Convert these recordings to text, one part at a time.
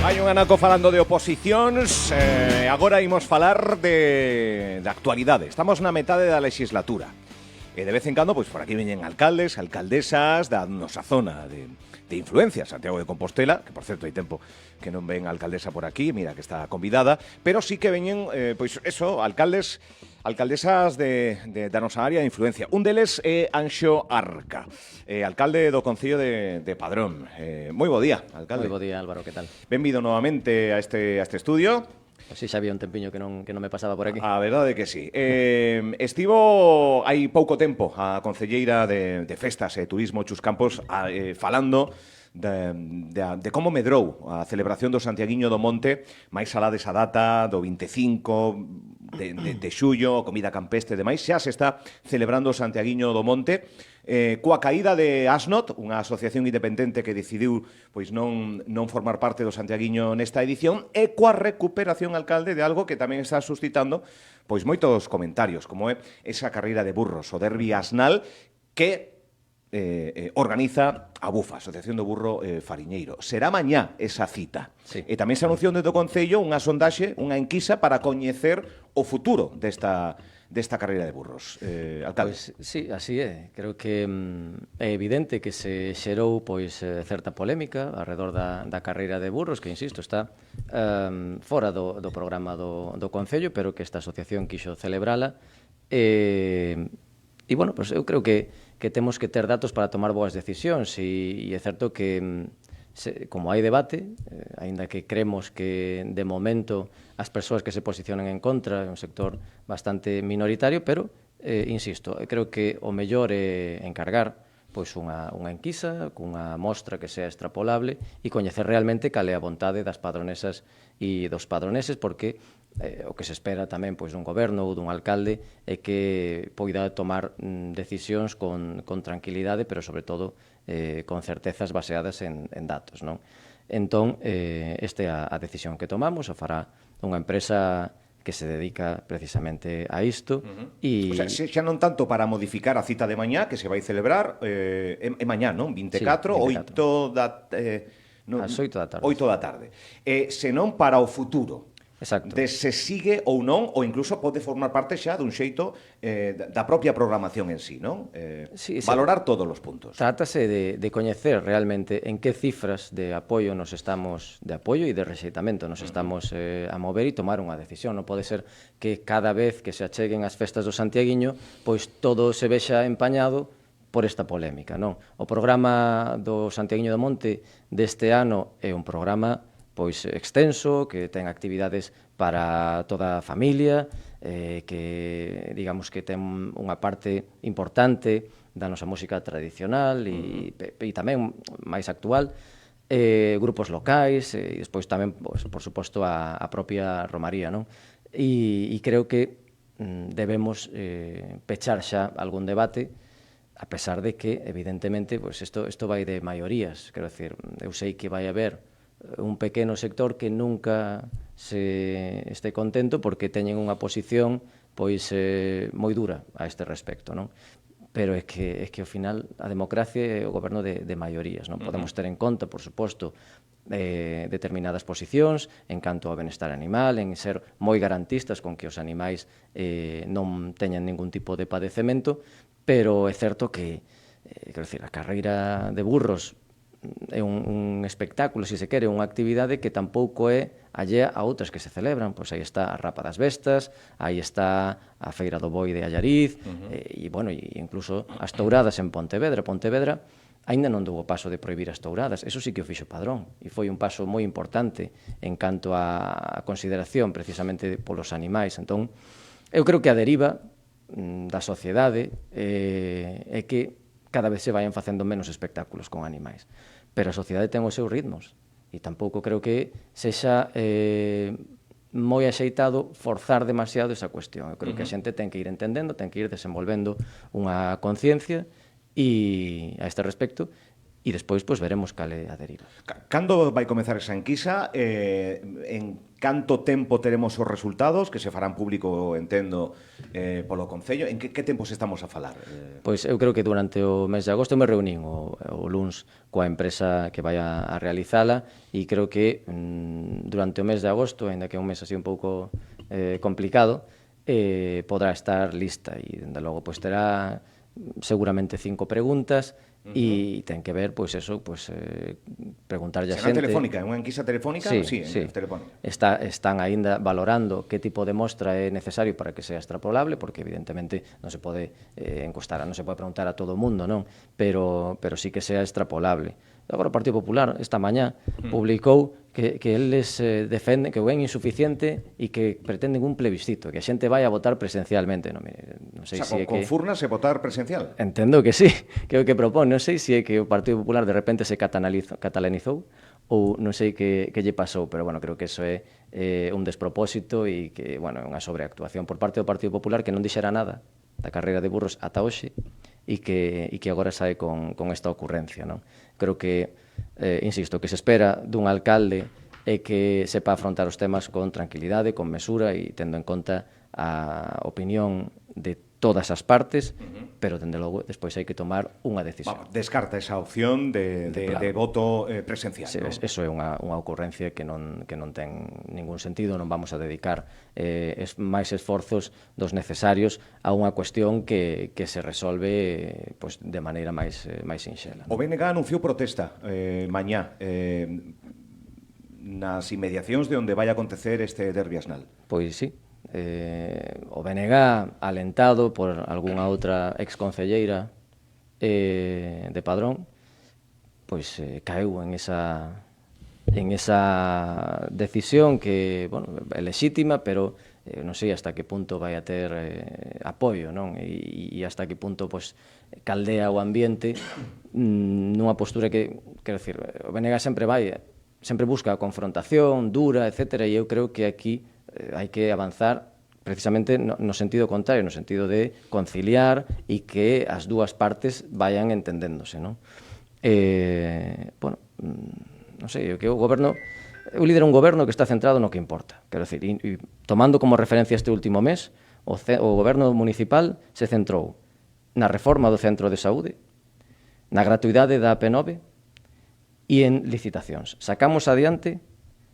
Hai un anaco falando de oposicións, agora imos falar de actualidade. Estamos na metade da legislatura. E de vez en cando, pois por aquí veñen alcaldes, alcaldesas da nosa zona de influencia, Santiago de Compostela, que por certo hai tempo que non ven a alcaldesa por aquí, mira que está convidada, pero sí que veñen, pois eso, alcaldesas da nosa área de influencia. Un deles é Anxo Arca, alcalde do Concello de Padrón. Moi bo día, alcalde. Moi bo día, Álvaro, que tal? Benvido novamente a este estudio. Pois si, xa había un tempiño que non me pasaba por aquí. A verdade que sí. Estivo hai pouco tempo a concelleira de Festas e Turismo, Chus Campos, falando de como medrou a celebración do Santiaguiño do Monte, máis alá desa data do 25 de xullo, comida campestre e demais. Xa se está celebrando o Santiaguiño do Monte, coa caída de Asnot, unha asociación independente que decidiu pois non formar parte do Santiaguiño nesta edición, e coa recuperación, alcalde, de algo que tamén está suscitando pois moitos comentarios, como é esa carreira de burros, o derbi asnal, que organiza a BUFA, Asociación do Burro Fariñeiro. Será mañá esa cita. Sí. E tamén se anunciou dentro do Concello unha sondaxe, unha enquisa para coñecer o futuro desta carreira de burros. Alcalde. Pois sí, así é. Creo que é evidente que se xerou pois certa polémica alrededor da carreira de burros, que, insisto, está fora do programa do Concello, pero que esta asociación quixo celebrala. E bueno, pois eu creo que temos que ter datos para tomar boas decisións, e é certo que como hai debate, aínda que cremos que de momento as persoas que se posicionan en contra é un sector bastante minoritario, pero, insisto, creo que o mellor é encargar pois unha enquisa cunha mostra que sea extrapolable e coñecer realmente cal é a vontade das padronesas e dos padroneses, porque o que se espera tamén pois dun goberno ou dun alcalde é que poida tomar decisións con tranquilidade, pero sobre todo con certezas baseadas en datos, non? Entón, esta é a decisión que tomamos, o fará unha empresa que se dedica precisamente a isto. O sea, xa non tanto para modificar a cita de mañá, que se vai celebrar, é mañá, non? 24, Sí, 8 da... Ás 8 da tarde. 8 da tarde. Senón para o futuro. Exacto. De se sigue ou non, ou incluso pode formar parte xa dun xeito da propia programación en sí, non? Sí, valorar todos os puntos. Trátase de coñecer realmente en que cifras de apoio de apoio e de rexeitamento nos estamos a mover e tomar unha decisión. Non pode ser que cada vez que se acheguen as festas do Santiaguiño, pois todo se vexa empañado por esta polémica, non? O programa do Santiaguiño do Monte deste ano é un programa pois extenso, que ten actividades para toda a familia, que digamos que ten unha parte importante da nosa música tradicional e tamén máis actual, grupos locais, e despois tamén, pois, por suposto, a propia Romaría, non? E creo que debemos pechar xa algún debate, a pesar de que, evidentemente, pois isto vai de maiorías. Quero decir, eu sei que vai haber un pequeno sector que nunca se este contento porque teñen unha posición pois moi dura a este respecto, non? Pero é que ao final a democracia é o goberno de maiorías, non? Podemos ter en conta, por suposto, determinadas posicións en canto ao benestar animal, en ser moi garantistas con que os animais non teñan ningún tipo de padecemento, pero é certo que, quero dicir, a carreira de burros é un espectáculo, se se quere, unha actividade que tampouco é allea a outras que se celebran. Pois aí está a Rapa das Bestas, aí está a Feira do Boi de Allariz, e, bueno, incluso as touradas en Pontevedra. Pontevedra aínda non dou o paso de prohibir as touradas, eso sí que o fixo Padrón, e foi un paso moi importante en canto a consideración precisamente polos animais. Entón, eu creo que a deriva da sociedade é que cada vez se vayan facendo menos espectáculos con animais. Pero a sociedade ten os seus ritmos e tampouco creo que sexa moi axeitado forzar demasiado esa cuestión. Eu creo que a xente ten que ir entendendo, ten que ir desenvolvendo unha conciencia a este respecto, e despois pois veremos cal é a deriva. Cando vai comezar esa enquisa? En canto tempo teremos os resultados que se farán público, entendo, polo Concello? En que tempos estamos a falar? Pois eu creo que durante o mes de agosto me reunín o luns coa empresa que vai a realizala e creo que durante o mes de agosto, aínda que é un mes así un pouco complicado, podrá estar lista e, dende logo, pois terá seguramente 5 preguntas e ten que ver, pois eso, pois preguntarlle a Será xente. telefónica, é unha enquisa telefónica? Sí, telefónica. Están aínda valorando que tipo de mostra é necesario para que sea extrapolable, porque evidentemente non se pode encostar, non se pode preguntar a todo o mundo, non? Pero sí que sea extrapolable. Agora o Partido Popular esta mañá publicou que eles defenden que o ven insuficiente e que pretenden un plebiscito, que a xente vai a votar presencialmente. Non sei O sea, se é con furnas e votar presencial? Entendo que sí, que é o que propón. Non sei se é que o Partido Popular de repente se catalanizou ou non sei que lle pasou, pero bueno, creo que eso é un despropósito e que, bueno, é unha sobreactuación por parte do Partido Popular que non dixera nada da carreira de burros ata hoxe e que agora sae con esta ocurrencia, non? Creo que, insisto, que se espera dun alcalde é que sepa afrontar os temas con tranquilidade, con mesura e tendo en conta a opinión de todas as partes, pero, dende logo, despois hai que tomar unha decisión. Vamos, descarta esa opción de voto presencial. Sí, ¿no? Eso é unha ocurrencia que non ten ningún sentido, non vamos a dedicar máis esforzos dos necesarios a unha cuestión que se resolve pois, de maneira máis sinxela. O BNG anunciou protesta mañá nas inmediacións de onde vai acontecer este derbi asnal. Pois sí. O BNG, alentado por algunha outra exconcelleira de Padrón, pois caeu en esa decisión que, bueno, é lexítima, pero non sei hasta que punto vai a ter apoio, non? E hasta que punto pois caldea o ambiente nunha postura que, quero dicir, o BNG sempre busca a confrontación dura, etcétera, e eu creo que aquí hai que avanzar precisamente no sentido contrario, no sentido de conciliar e que as dúas partes vayan entendéndose, non? Bueno, non sei, que o goberno, eu lidero un goberno que está centrado no que importa, quero dicir, e tomando como referencia este último mes, o goberno municipal se centrou na reforma do centro de saúde, na gratuidade da AP9 e en licitacións. Sacamos adiante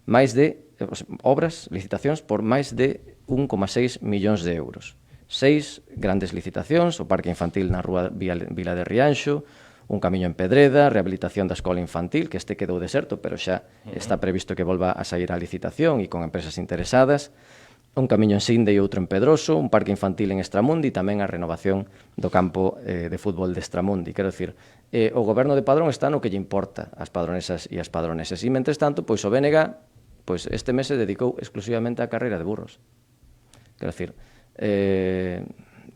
máis de obras, licitacións, por máis de 1,6 millóns de euros. 6 grandes licitacións, o parque infantil na rúa Vila de Rianxo, un camiño en Pedreda, rehabilitación da escola infantil, que este quedou deserto, pero xa está previsto que volva a sair a licitación e con empresas interesadas, un camiño en Sinde e outro en Pedroso, un parque infantil en Estramundi e tamén a renovación do campo de fútbol de Estramundi. Quero dicir, o goberno de Padrón está no que lle importa ás padronesas e ás padroneses. E, mentres tanto, pois o BNG pois este mes se dedicou exclusivamente á carreira de burros. Quero dicir,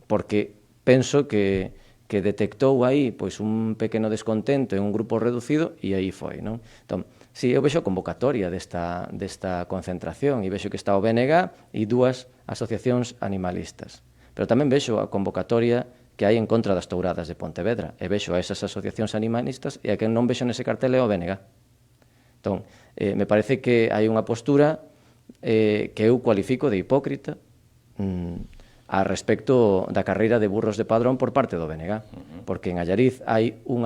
porque penso que detectou aí pois un pequeno descontento en un grupo reducido e aí foi, non? Entón, si eu vexo a convocatoria desta concentración e vexo que está o BNG e dúas asociacións animalistas, pero tamén vexo a convocatoria que hai en contra das touradas de Pontevedra e vexo a esas asociacións animalistas e a que non vexo nese cartel é o BNG. Entón, me parece que hai unha postura que eu cualifico de hipócrita a respecto da carreira de burros de Padrón por parte do BNG, porque en Allariz hai un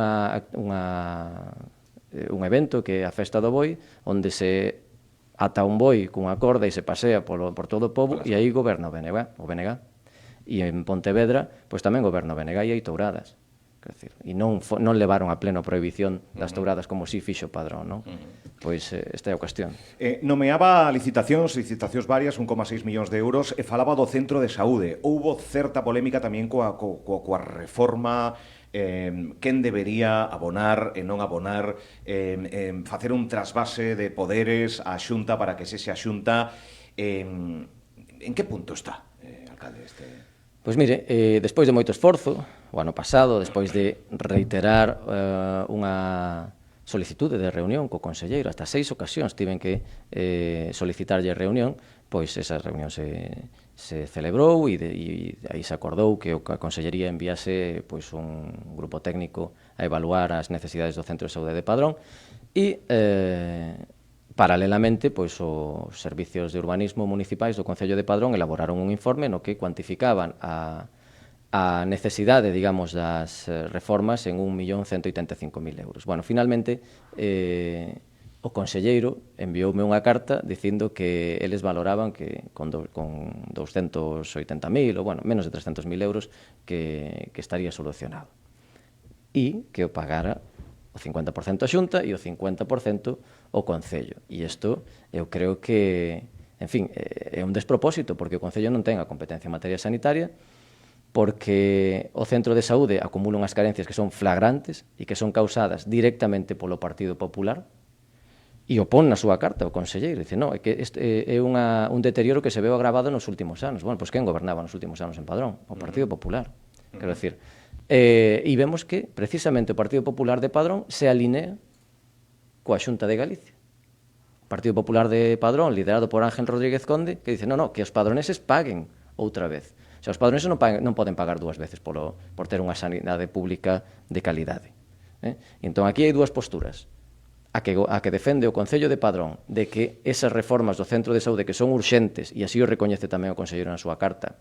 evento que é a Festa do Boi, onde se ata un boi cunha corda e se pasea por todo o pobo e aí goberna o BNG. E en Pontevedra, pois tamén goberna o BNG e hai touradas. Quer dizer, e non levaron a pleno a prohibición das touradas como si fixo o Padrón, non? Pois esta é a cuestión. Nomeaba licitacións varias, 1,6 millóns de euros, e falaba do centro de saúde. Houbo certa polémica tamén coa reforma, quen debería abonar e non abonar, facer un trasvase de poderes á Xunta para que sexa a Xunta. En que punto está, alcalde, este... Pois mire, despois de moito esforzo, o ano pasado, despois de reiterar unha solicitude de reunión co conselleiro, hasta 6 ocasións tiven que solicitarlle reunión, pois esa reunión se celebrou e aí se acordou que a consellería enviase pois un grupo técnico a evaluar as necesidades do Centro de Saúde de Padrón e Paralelamente, pois, os servicios de urbanismo municipais do Concello de Padrón elaboraron un informe no que cuantificaban a necesidade, digamos, das reformas en 1.185.000 euros. Bueno, finalmente, o conselleiro envioume unha carta dicindo que eles valoraban que con 280.000 ou, bueno, menos de 300.000 euros que estaría solucionado. E que o pagara o 50% a Xunta e o 50% o Concello. E isto, eu creo que, en fin, é un despropósito, porque o Concello non ten a competencia en materia sanitaria, porque o centro de saúde acumula unhas carencias que son flagrantes e que son causadas directamente polo Partido Popular, e o pon na súa carta o conselleiro, dice, non, é que este é un deterioro que se veu agravado nos últimos anos. Bueno, pois quen gobernaba nos últimos anos en Padrón? O Partido Popular. Quero decir, e vemos que precisamente o Partido Popular de Padrón se alinea coa Xunta de Galicia. O Partido Popular de Padrón, liderado por Ángel Rodríguez Conde, que dice, non, que os padroneses paguen outra vez. O sea, os padroneses non poden pagar dúas veces por ter unha sanidade pública de calidade. Entón, aquí hai dúas posturas. A que defende o Concello de Padrón de que esas reformas do centro de saúde que son urxentes, e así o recoñece tamén o conselleiro na súa carta,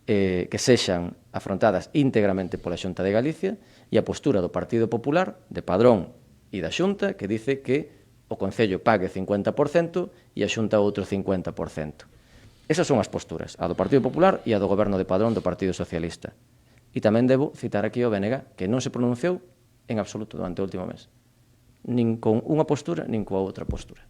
que sexan afrontadas íntegramente pola Xunta de Galicia, e a postura do Partido Popular, de Padrón e da Xunta, que dice que o Concello pague 50% e a Xunta outro 50%. Esas son as posturas, a do Partido Popular e a do Goberno de Padrón do Partido Socialista. E tamén debo citar aquí o BNG, que non se pronunciou en absoluto durante o último mes. Nin con unha postura, nin coa outra postura.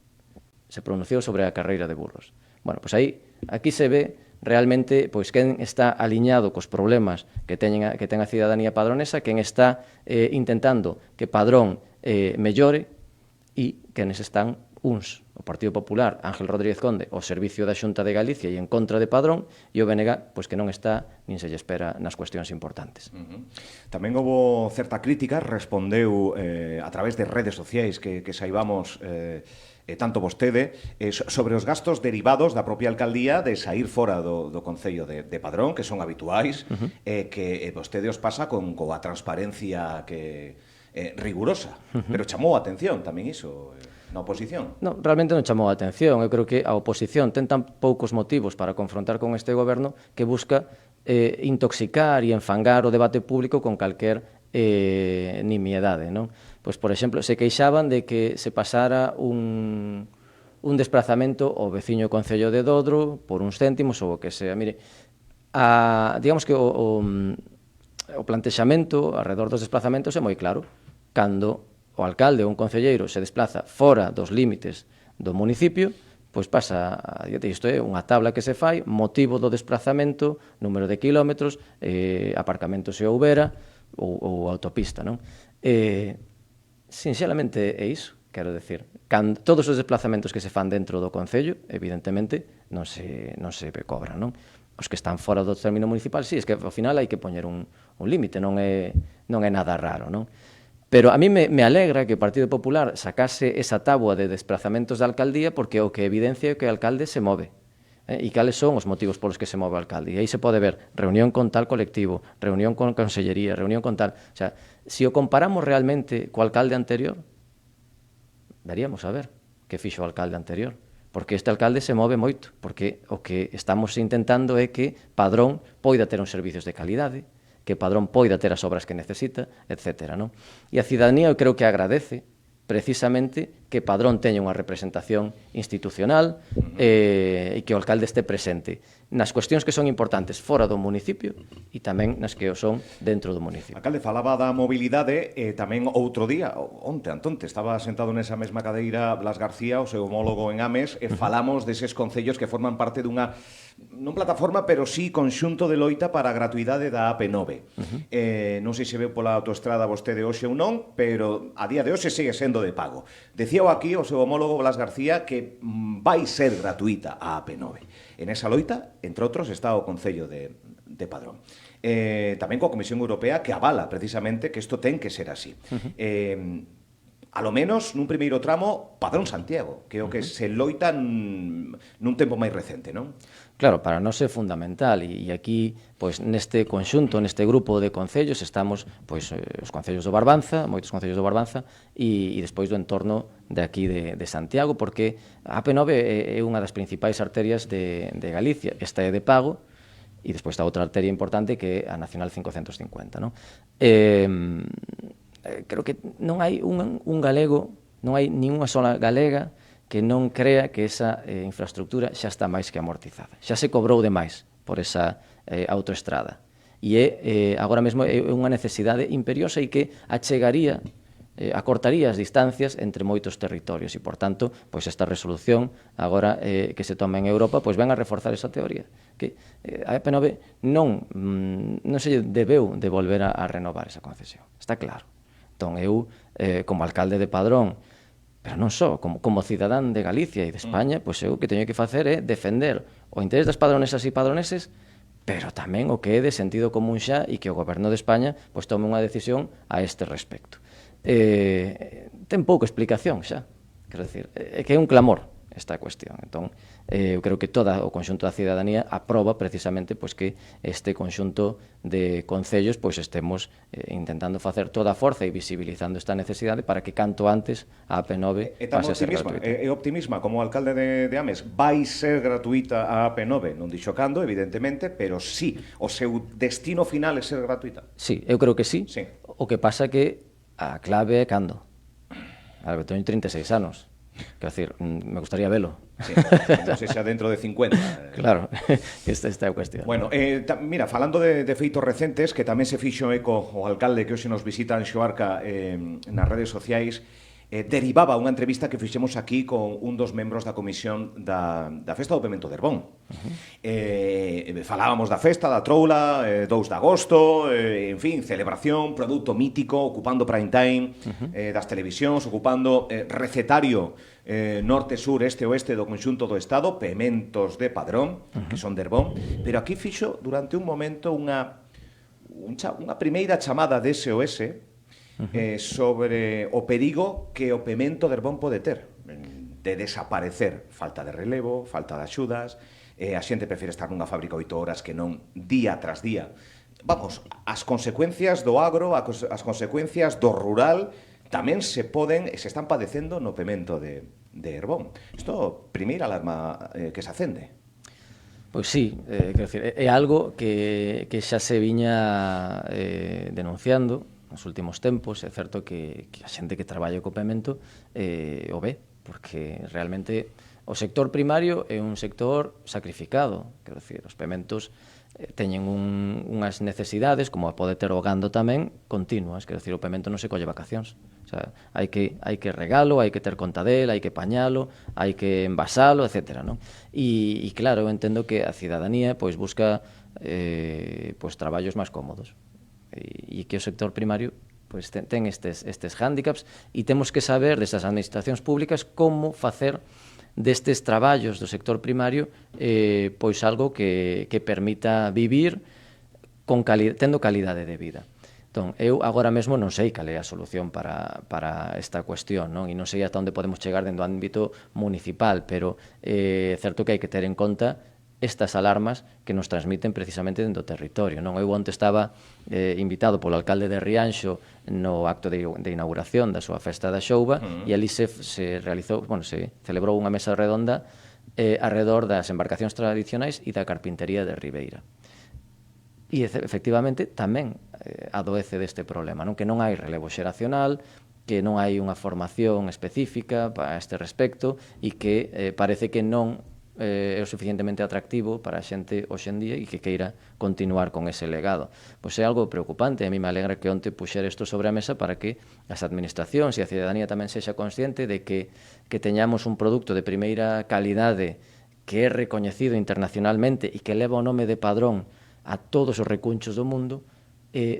Se pronunciou sobre a carreira de burros. Bueno, pois aquí se ve realmente pois quen está aliñado cos problemas que ten a cidadanía padronesa, quen está intentando que Padrón mellore e quenes están uns, o Partido Popular, Ángel Rodríguez Conde, ao servicio da Xunta de Galicia e en contra de Padrón, e o BNG, pois que non está nin se lle espera nas cuestións importantes. Tamén houve certa crítica, respondeu a través de redes sociais que saibamos tanto vostede, sobre os gastos derivados da propia alcaldía de sair fora do Concello de Padrón, que son habituais, que vostede os pasa coa transparencia rigurosa, pero chamou a atención tamén iso na oposición. Non, realmente non chamou a atención. Eu creo que a oposición ten tan poucos motivos para confrontar con este goberno que busca intoxicar e enfangar o debate público con calquer nimiedade, non? Pois, por exemplo, se queixaban de que se pasara un desplazamento ao veciño Concello de Dodro por uns céntimos ou o que sea. Mire, digamos que o plantexamento alrededor dos desplazamentos é moi claro. Cando o alcalde ou un concelleiro se desplaza fora dos límites do municipio, pois pasa, isto é unha tabla que se fai, motivo do desplazamento, número de kilómetros, aparcamento se houbera, ou autopista, non? Sinxelamente é iso, quero decir. Todos os desplazamentos que se fan dentro do concello, evidentemente, non se cobran, non? Os que están fora do término municipal, sí, é que ao final hai que poñer un límite, non é nada raro, non? Pero a mí me alegra que o Partido Popular sacase esa tábua de desplazamentos da alcaldía, porque o que evidencia é que o alcalde se move. E cales son os motivos polos que se move o alcalde. E aí se pode ver reunión con tal colectivo, reunión con consellería, reunión con tal... O sea, se o comparamos realmente co alcalde anterior, veríamos a ver que fixo o alcalde anterior. Porque este alcalde se move moito, porque o que estamos intentando é que Padrón poida ter uns servicios de calidade, que Padrón poida ter as obras que necesita, etc. Non? E a cidadanía eu creo que agradece precisamente que Padrón teña unha representación institucional e que o alcalde este presente nas cuestións que son importantes fora do municipio e tamén nas que o son dentro do municipio. Alcalde, falaba da mobilidade e tamén outro día, onte, estaba sentado nesa mesma cadeira Blas García, o seu homólogo en Ames, e falamos deses concellos que forman parte dunha non plataforma, pero sí conxunto de loita para a gratuidade da AP9. Non sei se veu pola autoestrada vostede hoxe ou non, pero a día de hoxe sigue sendo de pago. Decíao aquí o seu homólogo Blas García que vai ser gratuita a AP9. En esa loita, entre outros, está o Concello de Padrón. Tamén coa Comisión Europea que avala precisamente que isto ten que ser así. alo menos nun primeiro tramo, Padrón Santiago, que é o que se loita nun tempo máis recente, non? Claro, para nós é fundamental e aquí, pois, neste conxunto, neste grupo de concellos estamos, pois, os concellos do Barbanza, moitos concellos do Barbanza e despois do entorno de aquí de Santiago, porque a AP9 é unha das principais arterias de Galicia, esta é de pago e despois está outra arteria importante que é a Nacional 550, non? Creo que non hai un galego, non hai ninguna sola galega que non crea que esa infraestructura xa está máis que amortizada. Xa se cobrou demais por esa autoestrada. E agora mesmo é unha necesidade imperiosa e que achegaría, acortaría as distancias entre moitos territorios e, por tanto, pois esta resolución agora que se toma en Europa pois ven a reforzar esa teoría, que a EP9 non se debeu de volver a renovar esa concesión, está claro. Entón, eu, como alcalde de Padrón, pero non só, como cidadán de Galicia e de España, pois eu o que teño que facer é defender o interés das padronesas e padroneses, pero tamén o que é de sentido común xa e que o goberno de España pois tome unha decisión a este respecto. Ten pouca explicación xa, quero dicir, é que é un clamor esta cuestión. Entón, eu creo que todo o conxunto da cidadanía aproba precisamente pois que este conxunto de concellos pois estemos intentando facer toda a forza e visibilizando esta necesidade para que canto antes a AP9 pase a ser gratuita. É optimismo, como alcalde de Ames, vai ser gratuita a AP9, non dixo cando, evidentemente, pero sí, o seu destino final é ser gratuita. Sí, eu creo que sí. O que pasa que a clave é cando. Algo, teño 36 anos. Quero dicir, me gustaría velo. Sí, non sei xa dentro de 50. Claro, esta é a cuestión. Bueno, mira, falando de feitos recentes, que tamén se fixo eco o alcalde que hoxe nos visita en Xoarca nas redes sociais, derivaba unha entrevista que fixemos aquí con un dos membros da comisión da Festa do Pemento de Herbón. Falábamos da festa, da troula, 2 de agosto, en fin, celebración, produto mítico, ocupando prime time das televisións, ocupando recetario norte, sur, este, oeste do conxunto do Estado, pementos de Padrón, que son de Herbón, pero aquí fixo durante un momento unha primeira chamada de SOS sobre o perigo que o pemento de Herbón pode ter de desaparecer, falta de relevo, falta de axudas, a xente prefere estar nunha fábrica 8 horas que non día tras día. Vamos, as consecuencias do agro, as consecuencias do rural tamén se poden e se están padecendo no pemento de Herbón. Isto, primeira alarma que se acende. Pois sí, quero dicir, é algo que xa se viña denunciando nos últimos tempos. É certo que a xente que traballa co pemento o ve, porque realmente o sector primario é un sector sacrificado. Quero dicir, os pementos teñen unhas necesidades, como pode ter o gando tamén, continuas. Quero dicir, o pemento non se colle vacacións. O sea, hai que regalo, hai que ter conta del, hai que pañalo, hai que envasalo, etc. ¿no? E claro, eu entendo que a cidadanía pois busca pois traballos máis cómodos. E que o sector primario pois ten estes hándicaps e temos que saber desas administracións públicas como facer destes traballos do sector primario pois algo que permita vivir tendo calidade de vida. Entón, eu agora mesmo non sei cal é a solución para esta cuestión, non? E non sei ata onde podemos chegar dentro do ámbito municipal, pero é certo que hai que ter en conta estas alarmas que nos transmiten precisamente dentro do territorio, non? Eu onte estaba invitado polo alcalde de Rianxo no acto de inauguración da súa festa da Xouba e ali se realizou, se celebrou unha mesa redonda arredor das embarcacións tradicionais e da carpintería de Ribeira. E efectivamente tamén adoece deste problema, non? Que non hai relevo xeracional, que non hai unha formación específica para este respecto e que parece que non é o suficientemente atractivo para a xente hoxe en día e que queira continuar con ese legado. Pois é algo preocupante, a mí me alegra que onte puxer isto sobre a mesa para que as administracións e a cidadanía tamén sexa consciente de que teñamos un produto de primeira calidade que é recoñecido internacionalmente e que leva o nome de Padrón a todos os recunchos do mundo,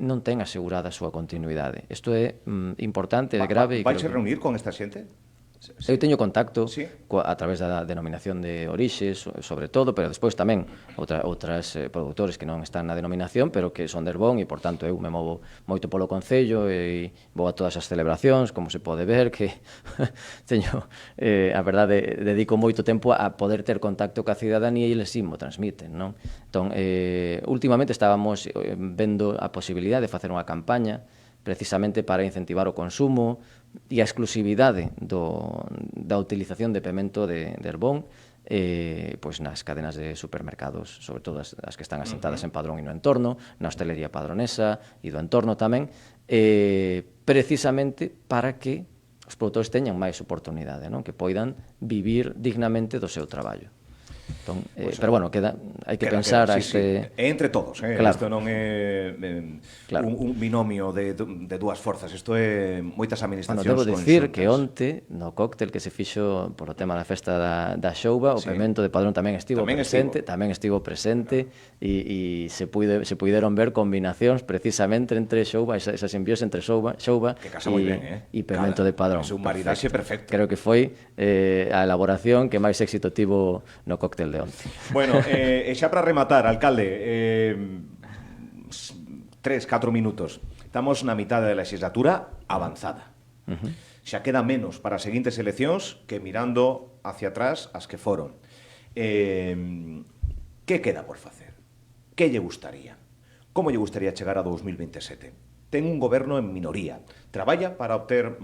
non ten asegurada a súa continuidade. Isto é importante, é grave. Vais a reunir con esta xente? Eu teño contacto Sí. a través da denominación de orixes, sobre todo, pero despois tamén outras produtores que non están na denominación, pero que son de Herbón, e, por tanto, eu me movo moito polo Concello e vou a todas as celebracións, como se pode ver, que teño, a verdade, dedico moito tempo a poder ter contacto ca cidadanía e eles sí mo transmiten, non? Entón, últimamente estábamos vendo a posibilidade de facer unha campaña precisamente para incentivar o consumo e a exclusividade da utilización de pemento de Herbón pois nas cadenas de supermercados, sobre todo as que están asentadas en Padrón e no entorno, na hostelería padronesa e do entorno tamén, precisamente para que os produtores teñan máis oportunidade, non? Que poidan vivir dignamente do seu traballo. Entón, pero bueno, hai que pensar a este... É entre todos, claro. Isto non é claro. un binomio de dúas forzas, isto é moitas administracións debo dicir conxuntas. que onte, no cóctel que se fixo polo tema da festa da Xouba, o pemento de Padrón tamén estivo presente e se puideron ver combinacións precisamente entre Xouba, esa simbiose entre Xouba e pemento de Padrón. É un maridaxe perfecto. Creo que foi a elaboración que máis éxito tivo no cóctel de onte. Bueno, e xa para rematar, alcalde, 3-4 minutos. Estamos na mitad da legislatura avanzada. Xa queda menos para as seguintes eleccións que mirando hacia atrás as que foron. Que queda por facer? Que lle gustaría? Como lle gustaría chegar a 2027? Ten un goberno en minoría. Traballa para obter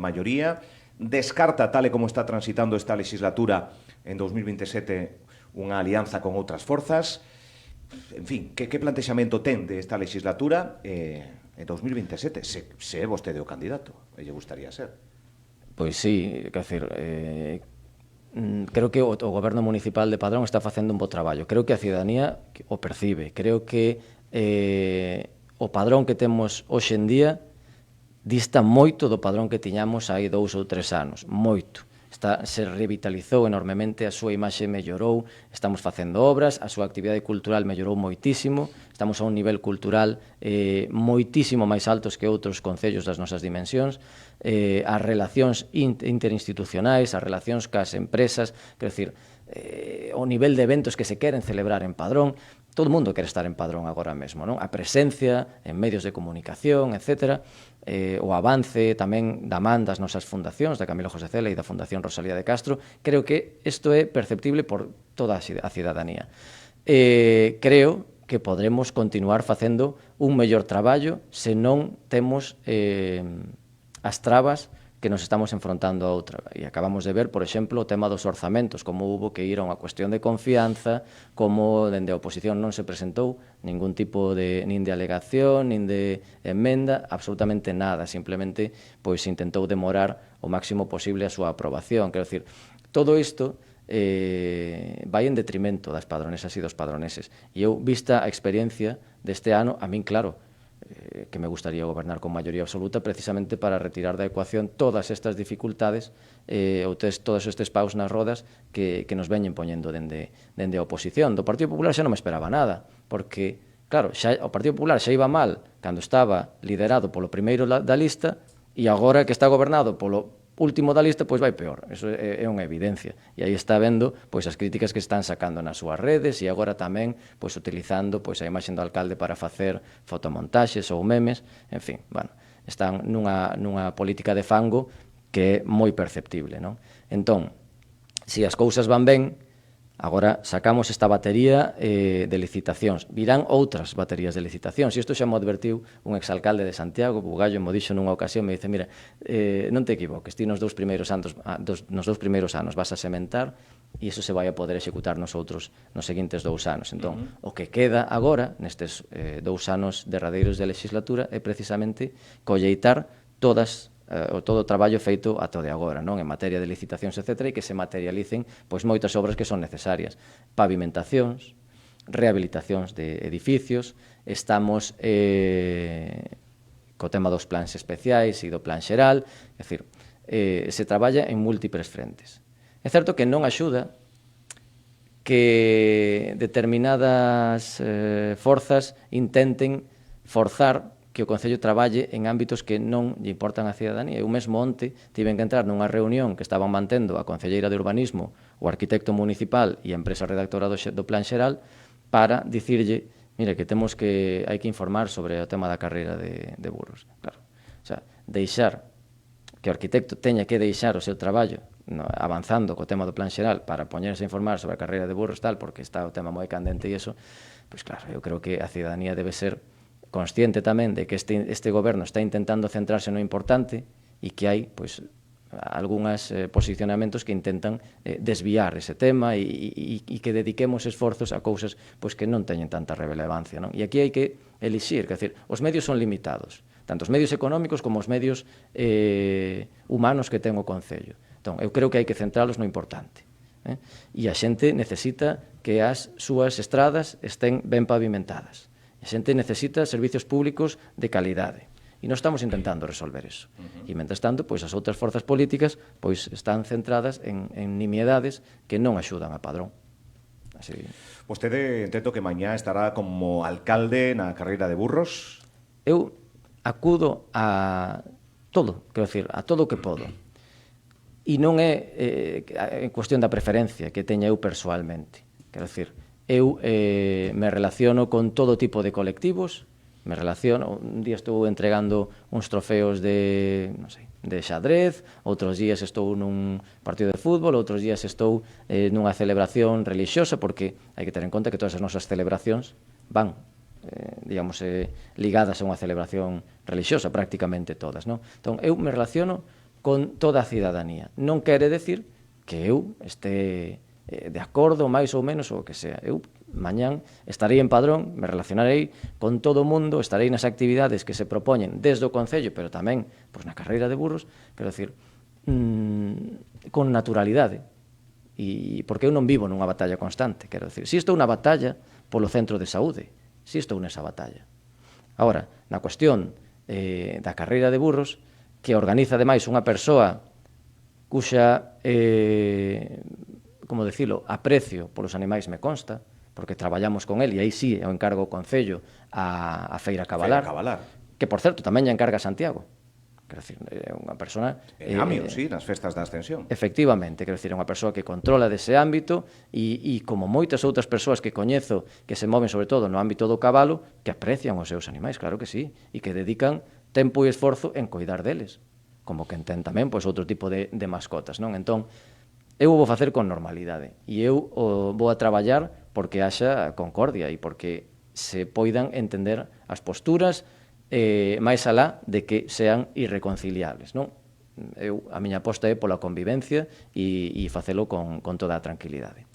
maioría. Descarta, tal e como está transitando esta legislatura, en 2027 unha alianza con outras forzas. En fin, que plantexamento ten de esta legislatura en 2027? Se é vostede o candidato, e lle gustaría ser. Pois sí, quer dizer, creo que o goberno municipal de Padrón está facendo un bo traballo. Creo que a cidadanía o percibe. Creo que o Padrón que temos hoxe en día dista moito do Padrón que tiñamos hai 2 ou 3 anos, moito. Se revitalizou enormemente, a súa imaxe mellorou, estamos facendo obras, a súa actividade cultural mellorou moitísimo, estamos a un nivel cultural moitísimo máis altos que outros concellos das nosas dimensións, as relacións interinstitucionais, as relacións cas empresas, quero dicir, o nivel de eventos que se queren celebrar en Padrón, todo o mundo quere estar en Padrón agora mesmo, non? A presencia en medios de comunicación, etc., o avance tamén da man das nosas fundacións, da Camilo José Cela e da Fundación Rosalía de Castro, creo que isto é perceptible por toda a cidadanía. Creo que podremos continuar facendo un mellor traballo se non temos as trabas que nos estamos enfrontando a outra. E acabamos de ver, por exemplo, o tema dos orzamentos, como hubo que ir a unha cuestión de confianza, como dende a oposición non se presentou ningún tipo nin de alegación, nin de emenda, absolutamente nada, simplemente pois intentou demorar o máximo posible a súa aprobación. Quero dicir, todo isto vai en detrimento das padronesas e dos padroneses. E eu, vista a experiencia deste ano, a min, claro, que me gustaría gobernar con maioría absoluta precisamente para retirar da ecuación todas estas dificultades ou todos estes paus nas rodas que nos veñen poñendo dende a oposición. Do Partido Popular xa non me esperaba nada, porque, claro, o Partido Popular xa iba mal cando estaba liderado polo primeiro da lista e agora que está gobernado polo último da lista, pois vai peor. Eso é unha evidencia. E aí está vendo pois as críticas que están sacando nas súas redes e agora tamén pois utilizando pois a imaxe do alcalde para facer fotomontaxes ou memes. En fin, bueno, están nunha política de fango que é moi perceptible, non? Entón, se as cousas van ben, agora sacamos esta batería de licitacións. Virán outras baterías de licitacións. E isto xa mo advertiu un exalcalde de Santiago, Bugallo, mo dixo nunha ocasión, me dice, mira, non te equivoques, ti nos dous primeiros anos vas a sementar e iso se vai a poder executar nos seguintes 2 anos. Entón, o que queda agora, nestes 2 anos derradeiros de legislatura, é precisamente colleitar todo o traballo feito ata de agora, non? En materia de licitacións, etc., e que se materialicen pois moitas obras que son necesarias. Pavimentacións, rehabilitacións de edificios, estamos co tema dos plans especiais e do plan xeral, é dicir, se traballa en múltiples frentes. É certo que non axuda que determinadas forzas intenten forzar que o Concello traballe en ámbitos que non lle importan a cidadanía. Eu mesmo onte tiven que entrar nunha reunión que estaban mantendo a Concelleira de Urbanismo, o arquitecto municipal e a empresa redactora do Plan Xeral para dicirlle, mire, que hai que informar sobre o tema da carreira de burros. Claro, o sea, deixar que o arquitecto teña que deixar o seu traballo avanzando co tema do Plan Xeral para poñerse a informar sobre a carreira de burros tal, porque está o tema moi candente e iso, pois claro, eu creo que a cidadanía debe ser consciente tamén de que este goberno está intentando centrarse no importante e que hai, pois, algúns posicionamentos que intentan desviar ese tema e que dediquemos esforzos a cousas pois que non teñen tanta relevancia, non? E aquí hai que elixir, quer dizer, os medios son limitados, tanto os medios económicos como os medios humanos que ten o Concello. Entón, eu creo que hai que centralos no importante. E a xente necesita que as súas estradas estén ben pavimentadas. A xente necesita servicios públicos de calidade. E nós estamos intentando resolver eso. E, mentres tanto, pois as outras forzas políticas pois están centradas en nimiedades que non axudan a Padrón. Así. Vostede, entendo que mañá estará como alcalde na carreira de burros? Eu acudo a todo, quero dicir, a todo o que podo. E non é en cuestión da preferencia que teña eu persoalmente. Quero dicir, eu me relaciono con todo tipo de colectivos, un día estou entregando uns trofeos de xadrez, outros días estou nun partido de fútbol, outros días estou nunha celebración religiosa, porque hai que ter en conta que todas as nosas celebracións van, digamos, ligadas a unha celebración religiosa, prácticamente todas, non? Entón, eu me relaciono con toda a cidadanía. Non quere decir que eu este de acordo, máis ou menos, ou o que sea. Eu mañán estarei en Padrón, me relacionarei con todo o mundo, estarei nas actividades que se propoñen desde o Concello, pero tamén pois, na carreira de burros, quero dicir, con naturalidade. E porque eu non vivo nunha batalla constante, quero dicir, si estou na batalla polo centro de saúde, si estou nesa batalla. Agora, na cuestión da carreira de burros, que organiza ademais unha persoa cuxa como decilo, aprecio polos animais me consta, porque traballamos con el, e aí sí, eu encargo o Concello a Feira Cabalar, que, por certo, tamén lle encarga a Santiago. Quero dicir, é unha persona... En Amio, sí, nas festas da Ascensión. Efectivamente, quero dicir, é unha persoa que controla dese ámbito e como moitas outras persoas que coñezo que se moven sobre todo no ámbito do cabalo, que aprecian os seus animais, claro que sí, e que dedican tempo e esforzo en cuidar deles, como que ten tamén pois, outro tipo de mascotas, non? Entón, eu o vou facer con normalidade e eu vou a traballar porque haxa concordia e porque se poidan entender as posturas máis alá de que sean irreconciliables, non? A miña aposta é pola convivencia e facelo con toda a tranquilidade.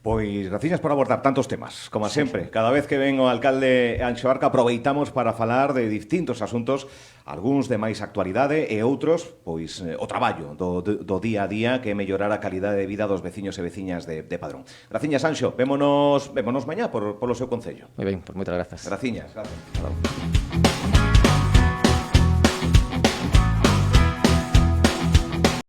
Pois, graciñas por abordar tantos temas, como sempre. Cada vez que ven o alcalde Anxo Arca aproveitamos para falar de distintos asuntos, algúns de máis actualidade e outros, pois, o traballo do día a día que mellorar a calidade de vida dos veciños e veciñas de Padrón. Graciñas, Anxo. Vémonos mañá polo seu concello. Moi ben, pois moitas grazas. Graciñas.